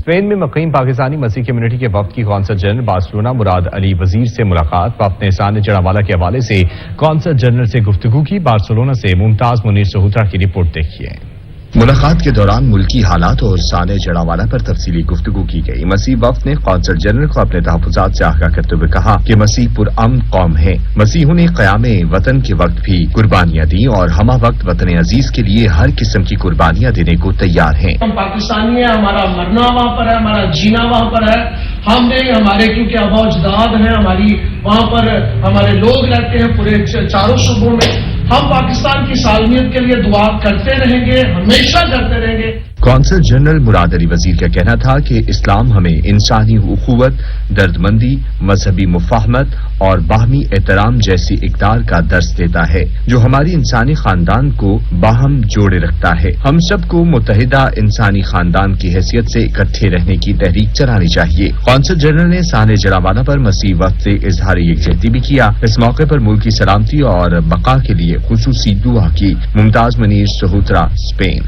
Spain میں مقیم پاکستانی مسیح کمیونٹی کے وفد کی قونصل جنرل بارسلونا مراد علی وزیر سے ملاقات و اپنے احسان جڑاوالا کے حوالے سے قونصل جنرل سے گفتگو کی۔ بارسلونا سے ممتاز منیر سہوترا کی رپورٹ دیکھیے۔ ملاقات کے دوران ملکی حالات اور سانحہ جڑاوالا پر تفصیلی گفتگو کی گئی۔ مسیح وفد نے قونصل جنرل کو اپنے تحفظات سے آگاہ کرتے ہوئے کہا کہ مسیح پرامن قوم ہے۔ مسیحوں نے قیام وطن کے وقت بھی قربانیاں دی اور ہمہ وقت وطن عزیز کے لیے ہر قسم کی قربانیاں دینے کو تیار ہیں۔ ہم پاکستانی ہیں، ہمارا مرنا وہاں پر ہے، ہمارا جینا وہاں پر ہے۔ ہم نے ہمارے کیونکہ آباء و اجداد ہیں، ہماری وہاں پر ہمارے لوگ رہتے ہیں پورے چاروں صوبوں میں۔ ہم پاکستان کی سالمیت کے لیے دعا کرتے رہیں گے، ہمیشہ کرتے رہیں گے۔ قونصل جنرل مراد علی وزیر کا کہنا تھا کہ اسلام ہمیں انسانی اخوت، دردمندی، مذہبی مفاہمت اور باہمی احترام جیسی اقدار کا درس دیتا ہے جو ہماری انسانی خاندان کو باہم جوڑے رکھتا ہے۔ ہم سب کو متحدہ انسانی خاندان کی حیثیت سے اکٹھے رہنے کی تحریک چلانی چاہیے۔ قونصل جنرل نے سانحہ جڑاوالا پر مسیح وفد سے اظہار یکجہتی بھی کیا۔ اس موقع پر ملک کی سلامتی اور بقا کے لیے خصوصی دعا کی۔ ممتاز منیر سہوترا، اسپین۔